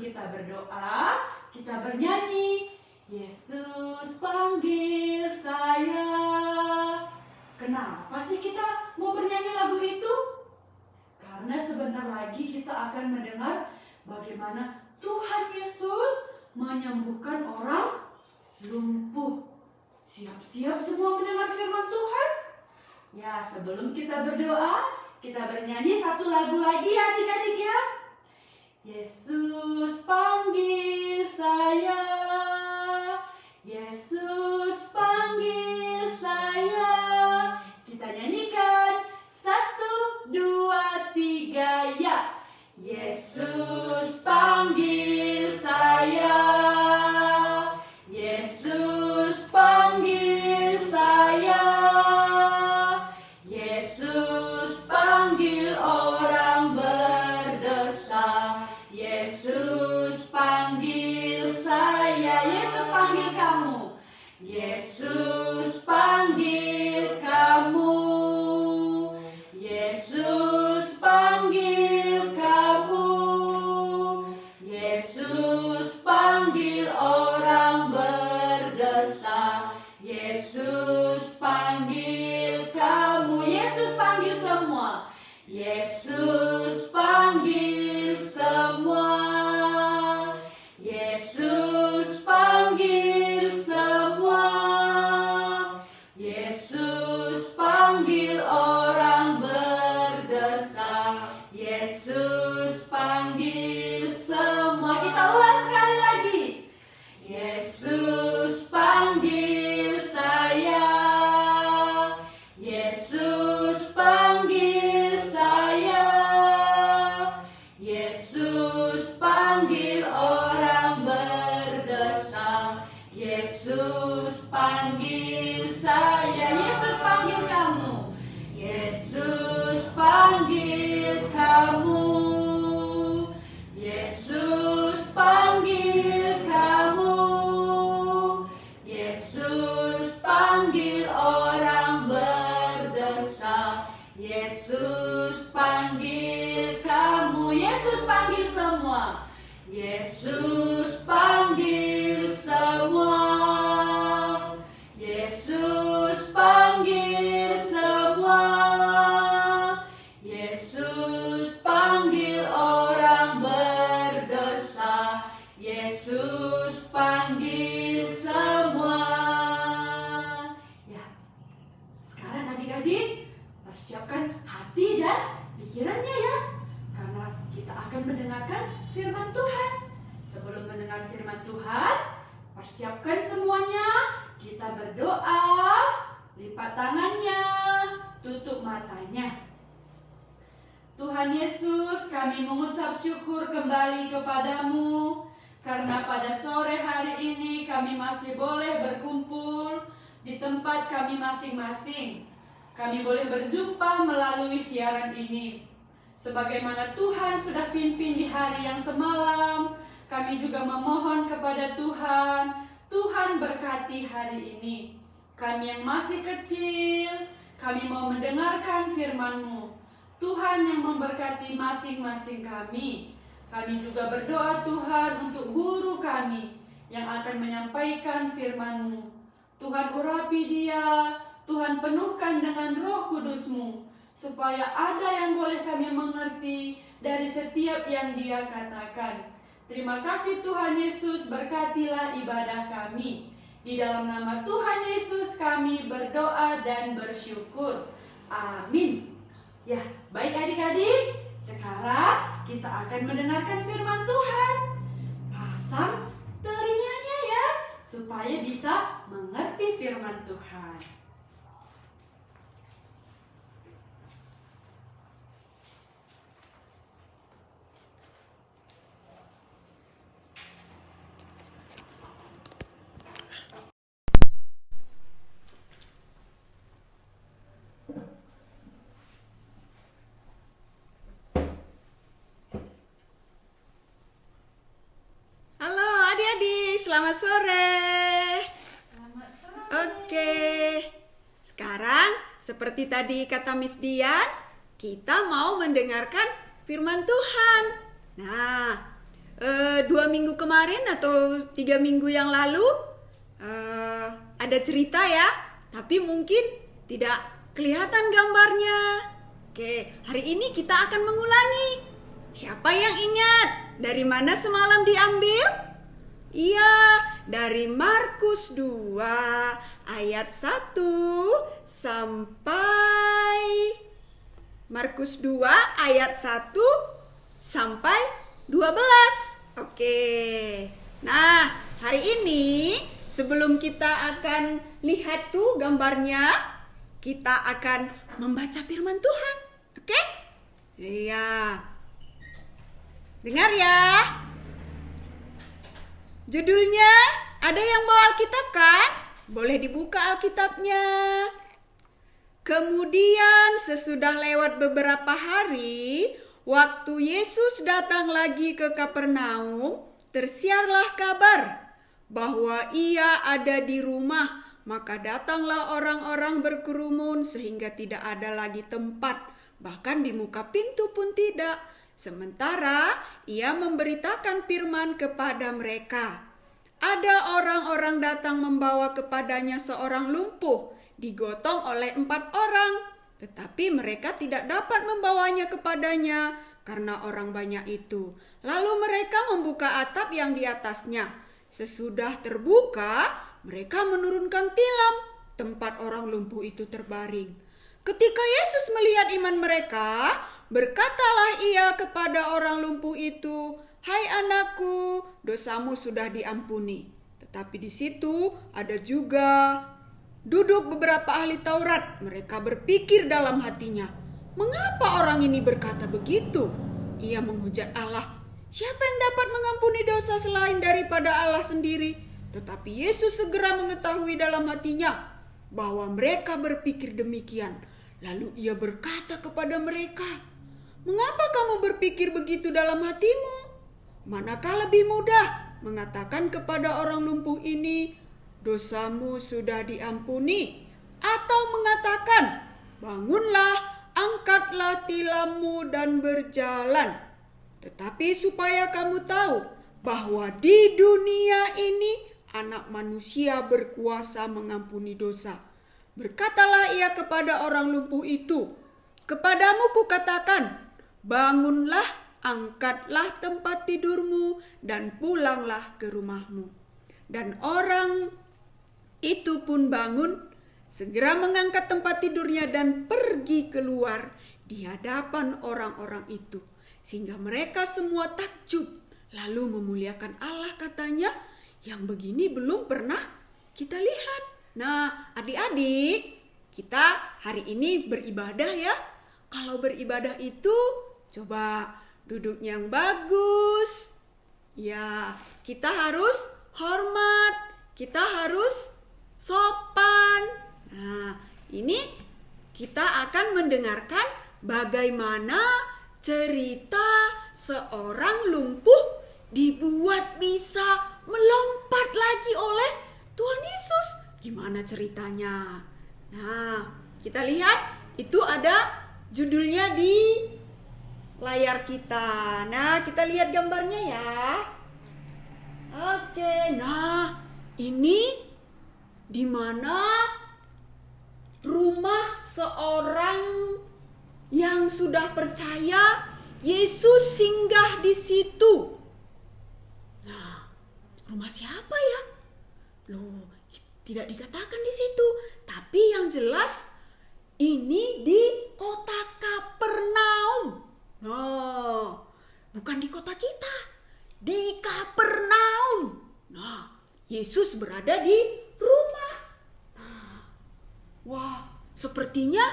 kita berdoa, kita bernyanyi. Yesus panggil saya. Kenapa sih kita mau bernyanyi lagu itu? Karena sebentar lagi kita akan mendengar bagaimana Tuhan Yesus menyembuhkan orang lumpuh. Siap-siap semua mendengar firman Tuhan? Ya, sebelum kita berdoa, kita bernyanyi satu lagu lagi ya adik-adik ya. Yesus panggil saya, Yesus panggil saya. Kita nyanyikan 1, 2, 3 ya. Yesus panggil saya, Yesus panggil saya, Yesus panggil orang berdosa, Yesus panggil saya, Yesus panggil kamu, Yesus panggil kamu, Yesus panggil kamu, Yesus panggil orang berdosa, Yesus panggil kamu, Yesus panggil semua, Yesus panggil semua, Yesus panggil semua, Yesus panggil orang berdosa, Yesus panggil semua. Kita ulang sekali lagi. Yesus panggil saya, Yesus panggil saya, Yesus panggil orang berdosa, Yesus panggil saya, Yesus panggil kamu, Yesus panggil kamu, Yesus panggil kamu, Yesus panggil orang berdosa, Yesus panggil kamu, Yesus panggil semua, Yesus panggil semua, Yesus panggil semua, Yesus panggil orang berdosa, Yesus panggil semua. Ya, sekarang adik-adik persiapkan hati dan pikirannya ya, karena kita akan mendengarkan firman Tuhan. Sebelum mendengar firman Tuhan, persiapkan semuanya. Kita berdoa, lipat tangannya, tutup matanya. Tuhan Yesus, kami mengucap syukur kembali kepadamu, karena pada sore hari ini kami masih boleh berkumpul di tempat kami masing-masing. Kami boleh berjumpa melalui siaran ini. Sebagaimana Tuhan sudah pimpin di hari yang semalam, kami juga memohon kepada Tuhan, Tuhan berkati hari ini. Kami yang masih kecil, kami mau mendengarkan firman-Mu. Tuhan yang memberkati masing-masing kami. Kami juga berdoa Tuhan untuk guru kami yang akan menyampaikan firman-Mu. Tuhan urapi dia, Tuhan penuhkan dengan Roh Kudus-Mu, supaya ada yang boleh kami mengerti dari setiap yang dia katakan. Terima kasih Tuhan Yesus, berkatilah ibadah kami. Di dalam nama Tuhan Yesus kami berdoa dan bersyukur. Amin. Ya, baik adik-adik, sekarang kita akan mendengarkan firman Tuhan. Pasang telinganya ya, supaya bisa mengerti firman Tuhan. Selamat sore. Selamat sore. Oke. Sekarang seperti tadi kata Miss Dian, kita mau mendengarkan firman Tuhan. Nah, 2 minggu kemarin atau 3 minggu yang lalu ada cerita ya, tapi mungkin tidak kelihatan gambarnya. Oke, hari ini kita akan mengulangi. Siapa yang ingat dari mana semalam diambil? Iya, dari Markus 2 ayat 1 sampai Markus 2 ayat 1 sampai 12. Oke. Nah, hari ini sebelum kita akan lihat tuh gambarnya, kita akan membaca firman Tuhan. Oke? Iya. Dengar ya. Judulnya, ada yang bawa Alkitab kan? Boleh dibuka Alkitabnya. Kemudian sesudah lewat beberapa hari, waktu Yesus datang lagi ke Kapernaum, tersiarlah kabar bahwa ia ada di rumah. Maka datanglah orang-orang berkerumun sehingga tidak ada lagi tempat, bahkan di muka pintu pun tidak. Sementara ia memberitakan firman kepada mereka. Ada orang-orang datang membawa kepadanya seorang lumpuh, digotong oleh 4 orang. Tetapi mereka tidak dapat membawanya kepadanya karena orang banyak itu. Lalu mereka membuka atap yang di atasnya. Sesudah terbuka, mereka menurunkan tilam tempat orang lumpuh itu terbaring. Ketika Yesus melihat iman mereka, berkatalah ia kepada orang lumpuh itu, "Hai anakku, dosamu sudah diampuni." Tetapi di situ ada juga duduk beberapa ahli Taurat. Mereka berpikir dalam hatinya, "Mengapa orang ini berkata begitu?" Ia menghujat Allah. "Siapa yang dapat mengampuni dosa selain daripada Allah sendiri?" Tetapi Yesus segera mengetahui dalam hatinya bahwa mereka berpikir demikian. Lalu ia berkata kepada mereka, "Mengapa kamu berpikir begitu dalam hatimu? Manakah lebih mudah mengatakan kepada orang lumpuh ini, 'Dosamu sudah diampuni,' atau mengatakan, 'Bangunlah, angkatlah tilammu dan berjalan'? Tetapi supaya kamu tahu bahwa di dunia ini Anak Manusia berkuasa mengampuni dosa." Berkatalah ia kepada orang lumpuh itu, "Kepadamu kukatakan, bangunlah, angkatlah tempat tidurmu dan pulanglah ke rumahmu." Dan orang itu pun bangun, segera mengangkat tempat tidurnya dan pergi keluar di hadapan orang-orang itu. Sehingga mereka semua takjub, lalu memuliakan Allah, katanya, "Yang begini belum pernah kita lihat." Nah, adik-adik, kita hari ini beribadah ya. Kalau beribadah itu, coba duduk yang bagus. Ya, kita harus hormat, kita harus sopan. Nah, ini kita akan mendengarkan bagaimana cerita seorang lumpuh dibuat bisa melompat lagi oleh Tuhan Yesus. Gimana ceritanya? Nah, kita lihat itu ada judulnya di layar kita. Nah, kita lihat gambarnya ya. Oke, nah ini di mana rumah seorang yang sudah percaya Yesus singgah di situ. Nah, rumah siapa ya? Loh, tidak dikatakan di situ, tapi yang jelas ini di kota Kapernaum. Nah, bukan di kota kita, di Kapernaum. Nah, Yesus berada di rumah. Nah, wah, sepertinya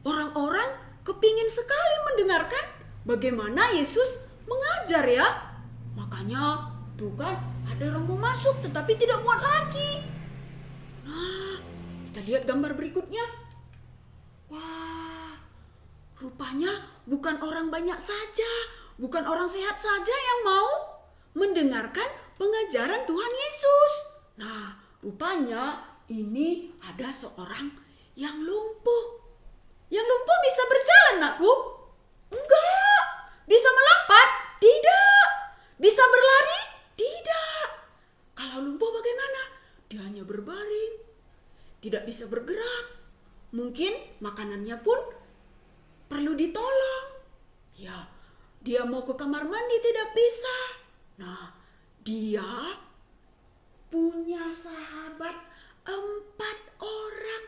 orang-orang kepingin sekali mendengarkan bagaimana Yesus mengajar ya. Makanya tuh kan ada orang mau masuk tetapi tidak muat lagi. Nah, kita lihat gambar berikutnya. Wah, rupanya bukan orang banyak saja, bukan orang sehat saja yang mau mendengarkan pengajaran Tuhan Yesus. Nah, rupanya ini ada seorang yang lumpuh. Yang lumpuh bisa berjalan, nakku? Enggak. Bisa melompat? Tidak. Bisa berlari? Tidak. Kalau lumpuh bagaimana? Dia hanya berbaring, tidak bisa bergerak. Mungkin makanannya pun perlu ditolong. Ya, dia mau ke kamar mandi tidak bisa. Nah, dia punya sahabat 4 orang.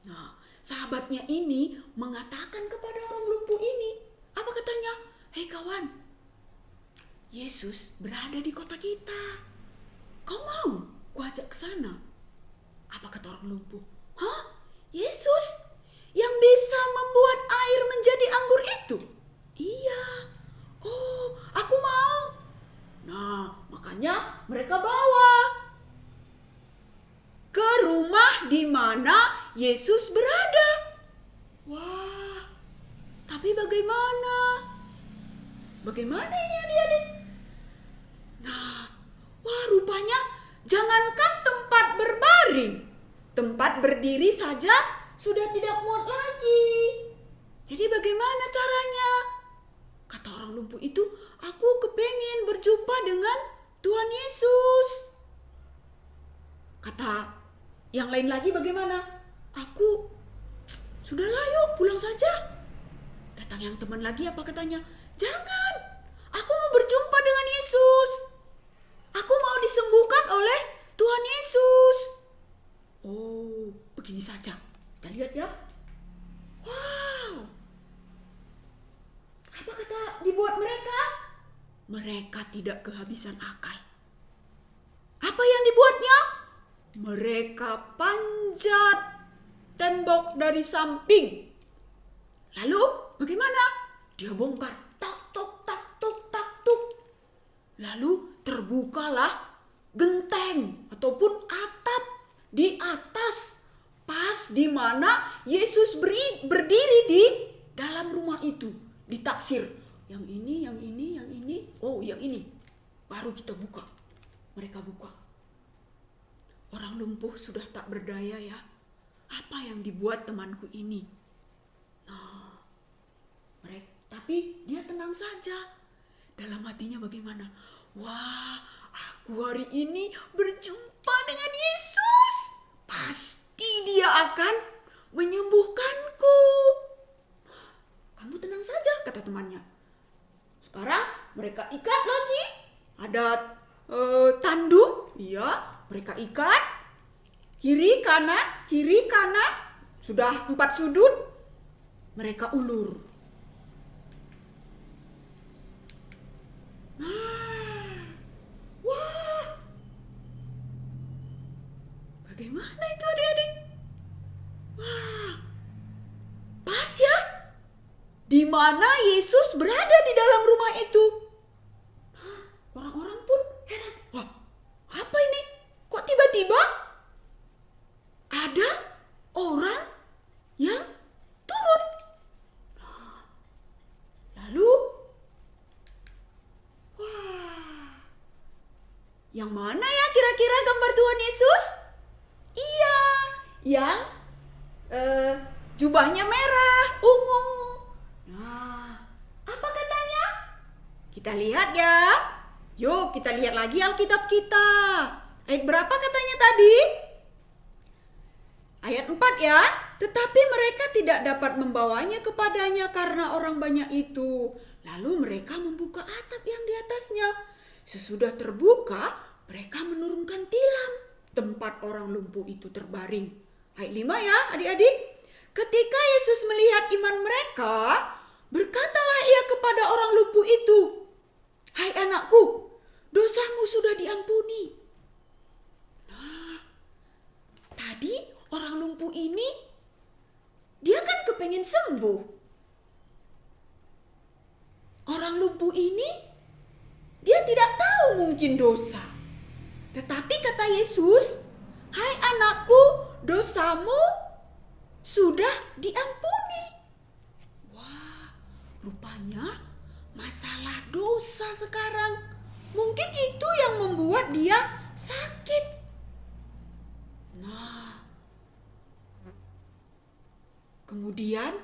Nah, sahabatnya ini mengatakan kepada orang lumpuh ini, apa katanya? Hei kawan, Yesus berada di kota kita. Kau mau kuajak ke sana? Apa kata orang lumpuh? Hah? Yesus yang bisa membuat air menjadi anggur itu? Iya. Oh, aku mau. Nah, makanya mereka bawa ke rumah di mana Yesus berada. Wah, tapi bagaimana? Bagaimana ini adik-adik? Nah, wah rupanya jangankan tempat berbaring, tempat berdiri saja sudah tidak muat lagi. Jadi bagaimana caranya? Kata orang lumpuh itu, aku kepengen berjumpa dengan Tuhan Yesus. Kata yang lain lagi bagaimana? Aku sudahlah yuk pulang saja. Datang yang teman lagi apa katanya? Jangan, aku mau berjumpa dengan Yesus. Aku mau disembuhkan oleh Tuhan Yesus. Oh, begini saja. Kita lihat ya. Wow. Apa kata dibuat mereka? Mereka tidak kehabisan akal. Apa yang dibuatnya? Mereka panjat tembok dari samping. Lalu bagaimana? Dia bongkar. Tak tok tak tok tak tok. Lalu terbukalah genteng ataupun atap di atas, pas di mana Yesus berdiri di dalam rumah itu. Ditaksir, yang ini, yang ini, yang ini, oh yang ini. Baru kita buka. Mereka buka. Orang lumpuh sudah tak berdaya ya. Apa yang dibuat temanku ini? Nah, tapi dia tenang saja. Dalam hatinya bagaimana? Wah, aku hari ini berjumpa dengan Yesus. Pasti dia akan menyembuhkanku. Kamu tenang saja, kata temannya. Sekarang mereka ikat lagi. Ada tanduk, ya, mereka ikat. Kiri kanan. Sudah 4 sudut. Mereka ulur. Wah. Bagaimana itu adik-adik? Wah. Pas ya? Di mana Yesus berada di dalam rumah itu. Orang-orang pun heran. Wah, apa ini? Kok tiba-tiba ada orang yang turun? Lalu, wah, yang mana ya kira-kira gambar Tuhan Yesus? Iya, yang jubahnya merah, ungu. Nah, apa katanya? Kita lihat ya. Yuk kita lihat lagi Alkitab kita. Ayat berapa katanya tadi? Ayat 4 ya. Tetapi mereka tidak dapat membawanya kepadanya karena orang banyak itu. Lalu mereka membuka atap yang di atasnya. Sesudah terbuka, mereka menurunkan tilam tempat orang lumpuh itu terbaring. Ayat 5 ya adik-adik. Ketika Yesus melihat iman mereka, berkatalah ia kepada orang lumpuh itu, "Hai anakku, dosamu sudah diampuni." Nah, tadi orang lumpuh ini, dia kan kepengen sembuh. Orang lumpuh ini, dia tidak tahu mungkin dosa. Tetapi kata Yesus, "Hai anakku, dosamu sudah diampuni." Wah, rupanya masalah dosa sekarang. Mungkin itu yang membuat dia sakit. Nah, kemudian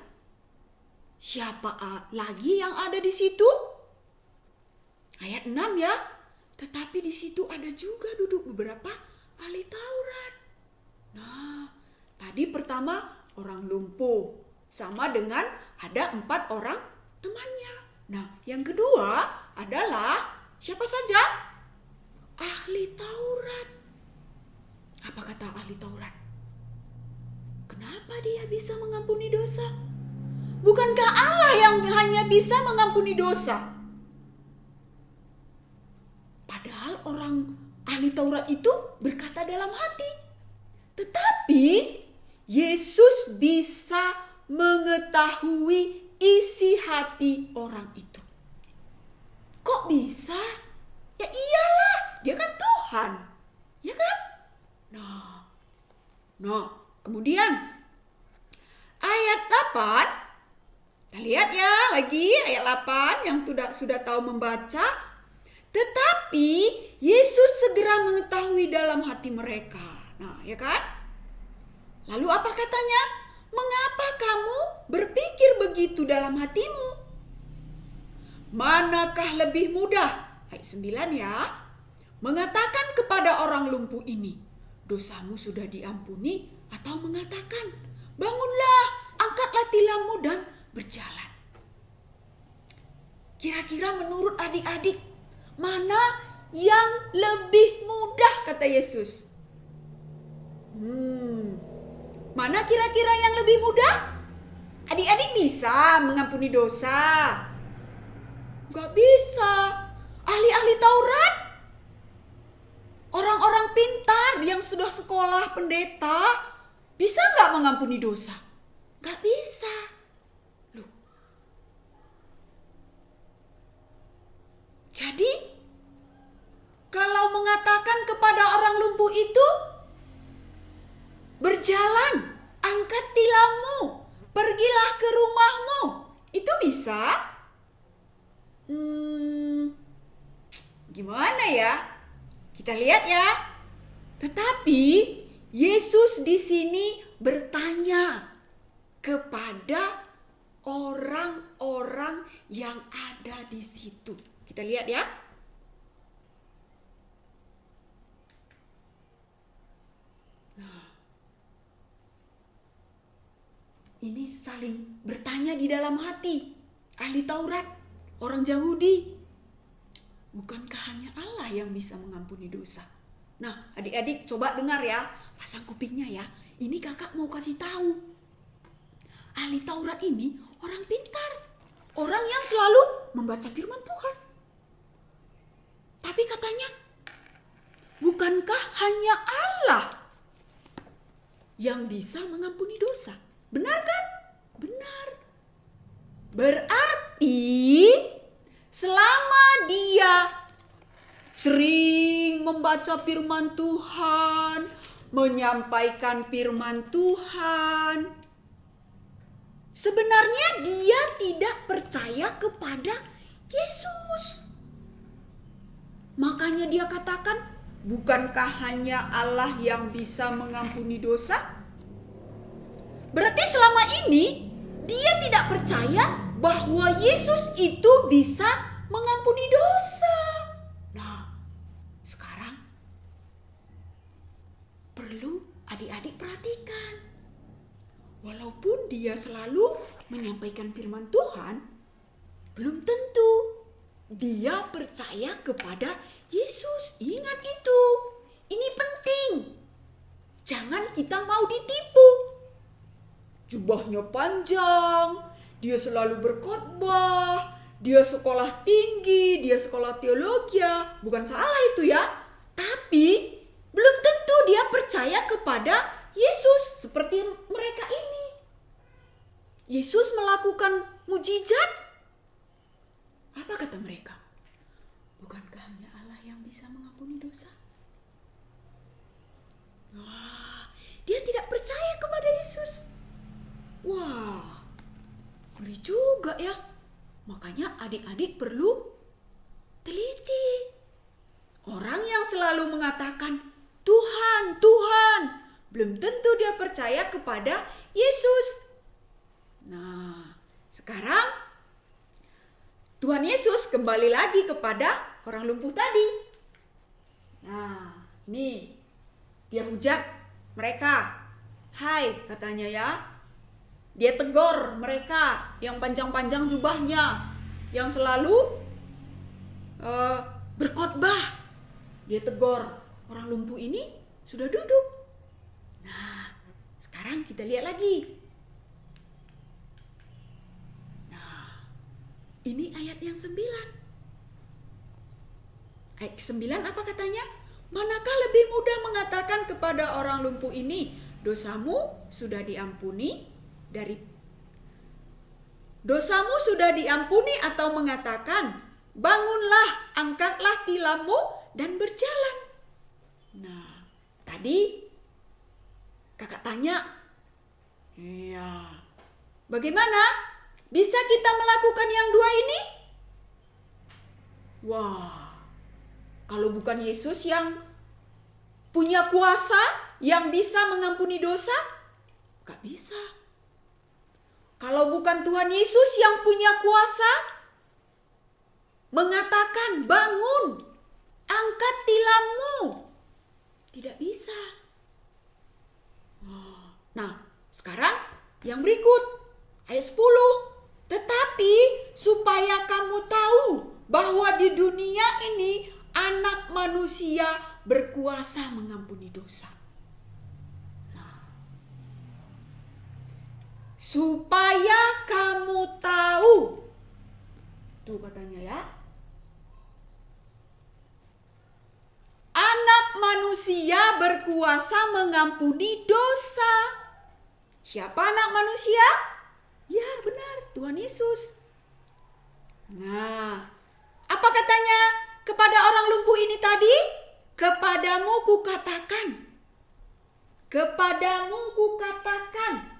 siapa lagi yang ada di situ? Ayat 6 ya. Tetapi di situ ada juga duduk beberapa ahli Taurat. Nah, tadi pertama orang lumpuh. Sama dengan ada 4 orang temannya. Nah, yang kedua adalah siapa saja? Ahli Taurat. Apa kata ahli Taurat? Kenapa dia bisa mengampuni dosa? Bukankah Allah yang hanya bisa mengampuni dosa? Padahal orang ahli Taurat itu berkata dalam hati. Tetapi Yesus bisa mengetahui isi hati orang itu. Kok bisa? Ya iyalah, dia kan Tuhan. Ya kan? Nah, kemudian ayat 8. Kita lihat ya lagi ayat 8 yang sudah tahu membaca. Tetapi Yesus segera mengetahui dalam hati mereka. Nah, ya kan? Lalu apa katanya? Mengapa kamu berpikir begitu dalam hatimu? Manakah lebih mudah? Ayat 9 ya. Mengatakan kepada orang lumpuh ini, dosamu sudah diampuni, atau mengatakan, bangunlah, angkatlah tilammu dan berjalan. Kira-kira menurut adik-adik, mana yang lebih mudah kata Yesus? Mana kira-kira yang lebih mudah? Adik-adik bisa mengampuni dosa? Gak bisa. Ahli-ahli Taurat, orang-orang pintar yang sudah sekolah pendeta, bisa gak mengampuni dosa? Gak bisa. Loh. Jadi, kalau mengatakan kepada orang lumpuh itu, berjalan, angkat tilammu, pergilah ke rumahmu, itu bisa? Gimana ya? Kita lihat ya. Tetapi Yesus di sini bertanya kepada orang-orang yang ada di situ. Kita lihat ya. Nah, ini saling bertanya di dalam hati. Ahli Taurat, orang Yahudi. Bukankah hanya Allah yang bisa mengampuni dosa? Nah, adik-adik coba dengar ya. Pasang kupingnya ya. Ini kakak mau kasih tahu. Ahli Taurat ini orang pintar. Orang yang selalu membaca firman Tuhan. Tapi katanya, bukankah hanya Allah yang bisa mengampuni dosa? Benar kan? Benar. Berarti selama dia sering membaca firman Tuhan, menyampaikan firman Tuhan, sebenarnya dia tidak percaya kepada Yesus. Makanya dia katakan, bukankah hanya Allah yang bisa mengampuni dosa? Berarti selama ini dia tidak percaya bahwa Yesus itu bisa mengampuni dosa. Nah, sekarang perlu adik-adik perhatikan. Walaupun dia selalu menyampaikan firman Tuhan, belum tentu dia percaya kepada Yesus. Ingat itu. Ini penting. Jangan kita mau ditipu. Jubahnya panjang, dia selalu berkhotbah, dia sekolah tinggi, dia sekolah teologi. Bukan salah itu ya. Tapi belum tentu dia percaya kepada Yesus seperti mereka ini. Yesus melakukan mujizat. Apa kata mereka? Bukankah hanya Allah yang bisa mengampuni dosa? Wah, dia tidak percaya kepada Yesus. Wah, ngeri juga ya. Makanya adik-adik perlu teliti. Orang yang selalu mengatakan Tuhan, Tuhan, belum tentu dia percaya kepada Yesus. Nah, sekarang Tuhan Yesus kembali lagi kepada orang lumpuh tadi. Nah, nih dia hujat mereka. Hai, katanya ya. Dia tegur mereka yang panjang-panjang jubahnya, yang selalu berkhotbah. Dia tegur orang lumpuh ini sudah duduk. Nah, sekarang kita lihat lagi. Nah, ini ayat yang 9. Ayat 9 apa katanya? Manakah lebih mudah mengatakan kepada orang lumpuh ini, dosamu sudah diampuni, atau mengatakan, bangunlah, angkatlah tilammu dan berjalan. Nah, tadi kakak tanya, iya, bagaimana bisa kita melakukan yang dua ini? Wah, kalau bukan Yesus yang punya kuasa, yang bisa mengampuni dosa, gak bisa. Kalau bukan Tuhan Yesus yang punya kuasa, mengatakan bangun, angkat tilammu, tidak bisa. Nah, sekarang yang berikut, ayat 10. Tetapi supaya kamu tahu bahwa di dunia ini Anak Manusia berkuasa mengampuni dosa. Supaya kamu tahu. Tuh katanya ya. Anak Manusia berkuasa mengampuni dosa. Siapa anak manusia? Ya benar, Tuhan Yesus. Nah, apa katanya kepada orang lumpuh ini tadi? Kepadamu kukatakan. Kepadamu kukatakan.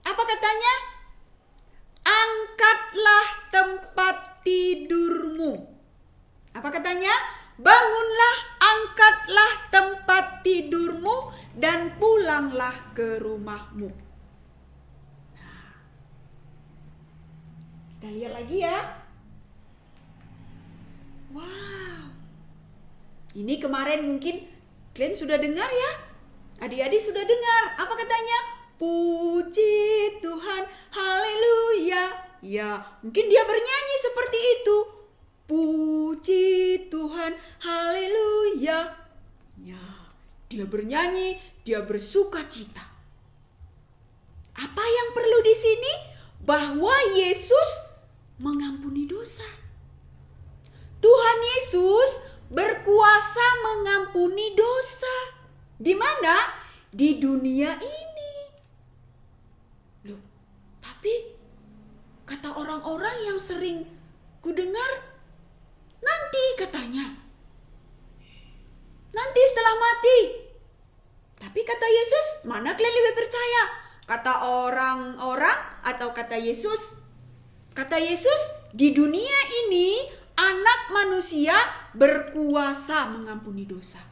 Apa katanya? Angkatlah tempat tidurmu. Apa katanya? Bangunlah, angkatlah tempat tidurmu dan pulanglah ke rumahmu. Nah, kita lihat lagi ya. Wow. Ini kemarin mungkin kalian sudah dengar ya? Adik-adik sudah dengar. Apa katanya? Puji Tuhan, haleluya. Ya, mungkin dia bernyanyi seperti itu. Puji Tuhan, haleluya. Ya, dia bernyanyi, dia bersuka cita. Apa yang perlu di sini? Bahwa Yesus mengampuni dosa. Tuhan Yesus berkuasa mengampuni dosa. Di mana? Di dunia ini. Loh, tapi kata orang-orang yang sering kudengar, nanti katanya. Nanti setelah mati. Tapi kata Yesus, mana kalian lebih percaya? Kata orang-orang atau kata Yesus? Kata Yesus, di dunia ini Anak Manusia berkuasa mengampuni dosa.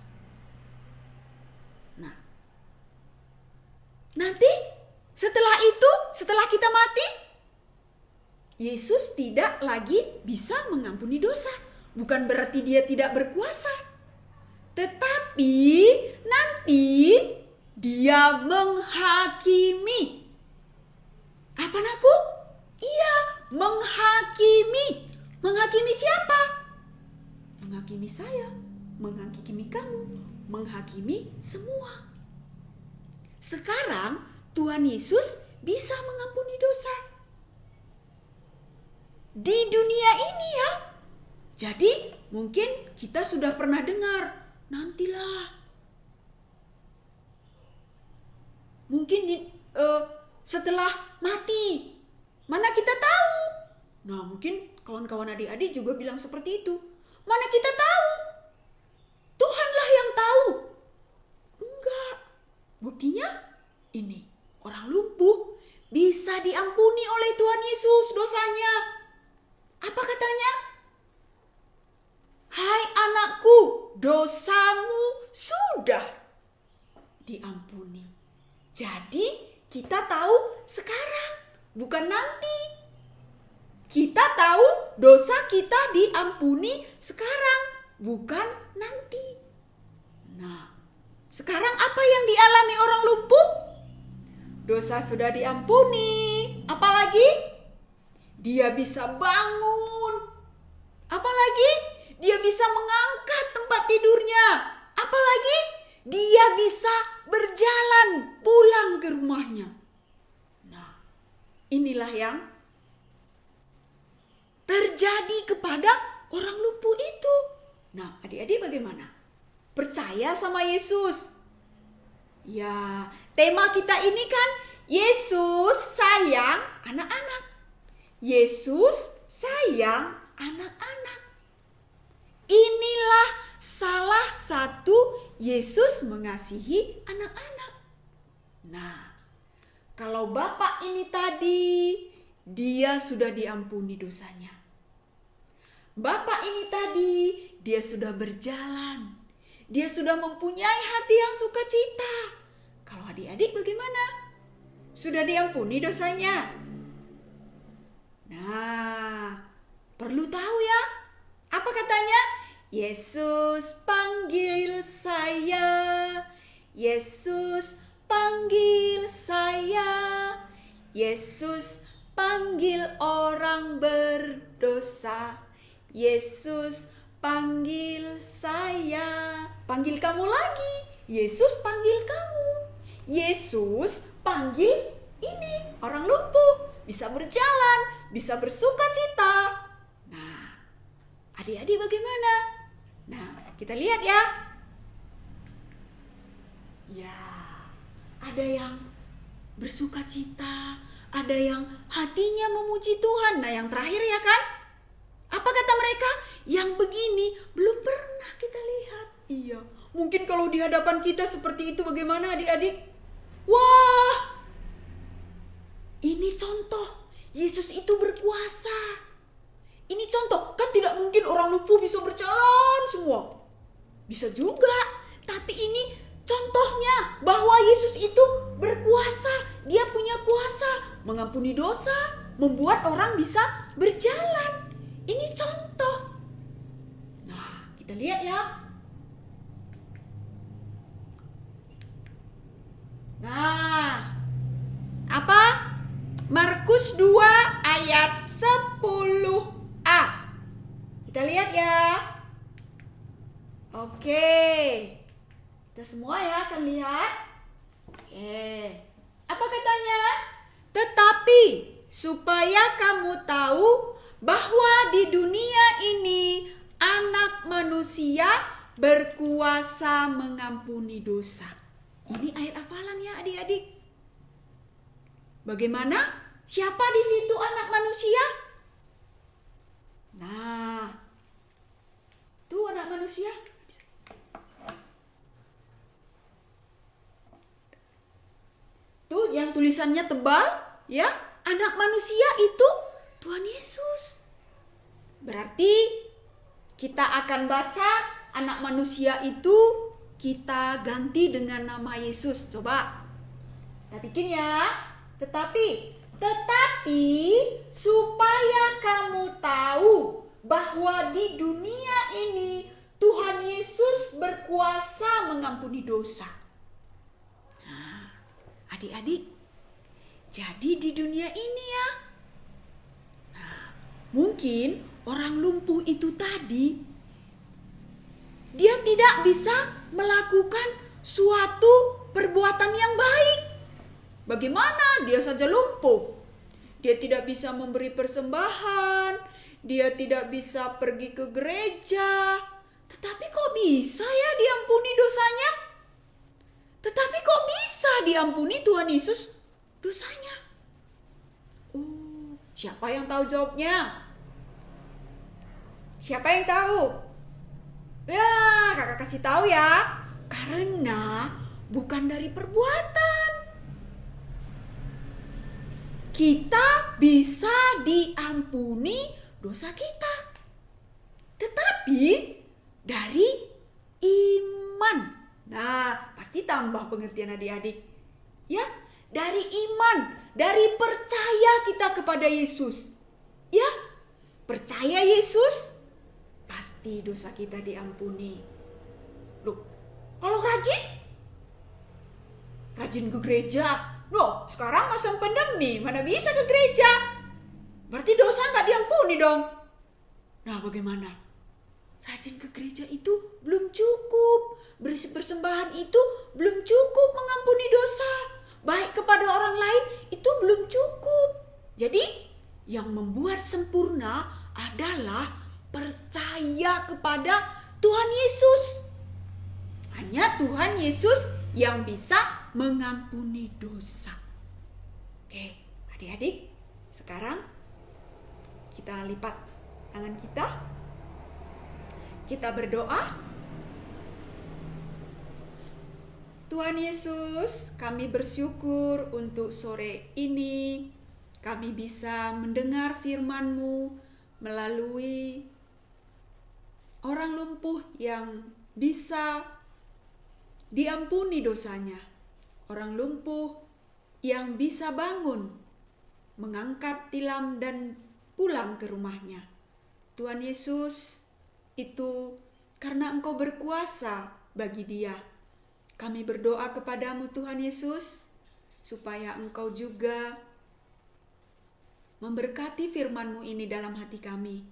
Nah, nanti setelah itu, setelah kita mati, Yesus tidak lagi bisa mengampuni dosa. Bukan berarti dia tidak berkuasa. Tetapi nanti dia menghakimi. Apa anakku? Iya, menghakimi. Menghakimi siapa? Menghakimi saya, menghakimi kamu, menghakimi semua. Sekarang Tuhan Yesus bisa mengampuni dosa. Di dunia ini ya. Jadi mungkin kita sudah pernah dengar, nantilah. Mungkin setelah mati, mana kita tahu. Nah mungkin kawan-kawan adik-adik juga bilang seperti itu. Mana kita tahu? Tuhanlah yang tahu. Enggak. Buktinya ini. Orang lumpuh bisa diampuni oleh Tuhan Yesus dosanya. Apa katanya? Hai anakku, dosamu sudah diampuni. Jadi kita tahu sekarang, bukan nanti. Kita tahu dosa kita diampuni sekarang, bukan nanti. Nah, sekarang apa yang dialami orang lumpuh? Dosa sudah diampuni. Apalagi? Dia bisa bangun. Apalagi? Dia bisa mengangkat tempat tidurnya. Apalagi? Dia bisa berjalan pulang ke rumahnya. Nah, inilah yang terjadi kepada orang lumpuh itu. Nah, adik-adik bagaimana? Percaya sama Yesus? Ya, tema kita ini kan Yesus sayang anak-anak. Yesus sayang anak-anak. Inilah salah satu Yesus mengasihi anak-anak. Nah, kalau Bapak ini tadi, dia sudah diampuni dosanya. Bapak ini tadi, dia sudah berjalan. Dia sudah mempunyai hati yang sukacita. Kalau adik-adik bagaimana? Sudah diampuni dosanya? Nah, perlu tahu ya. Apa katanya? Yesus panggil saya. Yesus panggil saya. Yesus panggil orang berdosa. Yesus panggil saya. Panggil kamu lagi. Yesus panggil kamu. Yesus panggil ini orang lumpuh. Bisa berjalan, bisa bersuka cita. Nah, adik-adik bagaimana? Nah, kita lihat ya. Ya, ada yang bersuka cita, ada yang hatinya memuji Tuhan. Nah, yang terakhir ya kan? Apa kata mereka? Yang begini belum pernah kita lihat. Iya, mungkin kalau di hadapan kita seperti itu bagaimana adik-adik? Wah, ini contoh, Yesus itu berkuasa. Ini contoh, kan tidak mungkin orang lumpuh bisa berjalan semua. Bisa juga, tapi ini contohnya bahwa Yesus itu berkuasa. Dia punya kuasa mengampuni dosa, membuat orang bisa berjalan. Ini contoh. Nah, kita lihat ya. Nah, apa? Markus 2 ayat 10a. Kita lihat ya. Oke. Kita semua ya akan lihat. Apa katanya? Tetapi supaya kamu tahu bahwa di dunia ini Anak Manusia berkuasa mengampuni dosa. Ini ayat hafalan ya adik-adik. Bagaimana? Siapa di situ anak manusia? Nah, tuh anak manusia. Tuh yang tulisannya tebal, ya. Anak manusia itu Tuhan Yesus. Berarti kita akan baca anak manusia itu kita ganti dengan nama Yesus. Coba kita bikin ya. Tetapi supaya kamu tahu bahwa di dunia ini Tuhan Yesus berkuasa mengampuni dosa. Nah, adik-adik, jadi di dunia ini ya. Nah, mungkin orang lumpuh itu tadi dia tidak bisa melakukan suatu perbuatan yang baik. Bagaimana? Dia saja lumpuh. Dia tidak bisa memberi persembahan. Dia tidak bisa pergi ke gereja. Tetapi kok bisa ya diampuni dosanya? Tetapi kok bisa diampuni Tuhan Yesus dosanya? Oh, siapa yang tahu jawabnya? Siapa yang tahu? Ya, kakak kasih tahu ya. Karena bukan dari perbuatan. Kita bisa diampuni dosa kita. Tetapi dari iman. Nah, pasti tambah pengertian adik-adik. Ya, dari iman, dari percaya kita kepada Yesus. ya, percaya Yesus, pasti dosa kita diampuni. Loh, kalau rajin ke gereja. Loh, sekarang masa pandemi, mana bisa ke gereja? Berarti dosa nggak diampuni dong. Nah, bagaimana? Rajin ke gereja itu belum cukup. Beri persembahan itu belum cukup mengampuni dosa. Baik kepada orang lain itu belum cukup. Jadi, yang membuat sempurna adalah percaya kepada Tuhan Yesus. Hanya Tuhan Yesus yang bisa mengampuni dosa. Oke, adik-adik, sekarang kita lipat tangan kita. Kita berdoa. Tuhan Yesus, kami bersyukur untuk sore ini kami bisa mendengar firman-Mu melalui orang lumpuh yang bisa diampuni dosanya. Orang lumpuh yang bisa bangun, mengangkat tilam dan pulang ke rumahnya. Tuhan Yesus, itu karena Engkau berkuasa bagi dia. Kami berdoa kepadamu Tuhan Yesus, supaya Engkau juga memberkati firman-Mu ini dalam hati kami.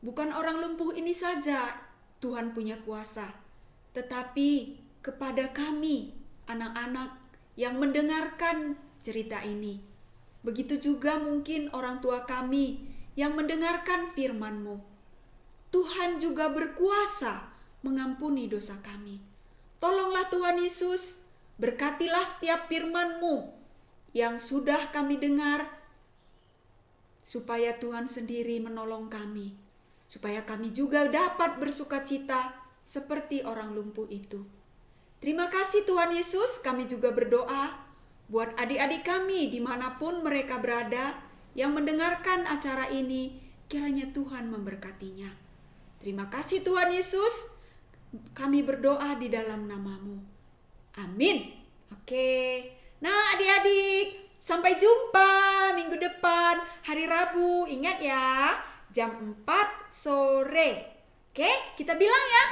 Bukan orang lumpuh ini saja Tuhan punya kuasa, tetapi kepada kami, anak-anak yang mendengarkan cerita ini. Begitu juga mungkin orang tua kami yang mendengarkan firman-Mu. Tuhan juga berkuasa mengampuni dosa kami. Tolonglah Tuhan Yesus, berkatilah setiap firman-Mu yang sudah kami dengar, supaya Tuhan sendiri menolong kami, supaya kami juga dapat bersukacita seperti orang lumpuh itu. Terima kasih Tuhan Yesus, kami juga berdoa buat adik-adik kami dimanapun mereka berada yang mendengarkan acara ini, kiranya Tuhan memberkatinya. Terima kasih Tuhan Yesus, kami berdoa di dalam nama-Mu. Amin. Oke, nah adik-adik, sampai jumpa minggu depan, hari Rabu. Ingat ya, jam 4 sore. Oke, kita bilang ya,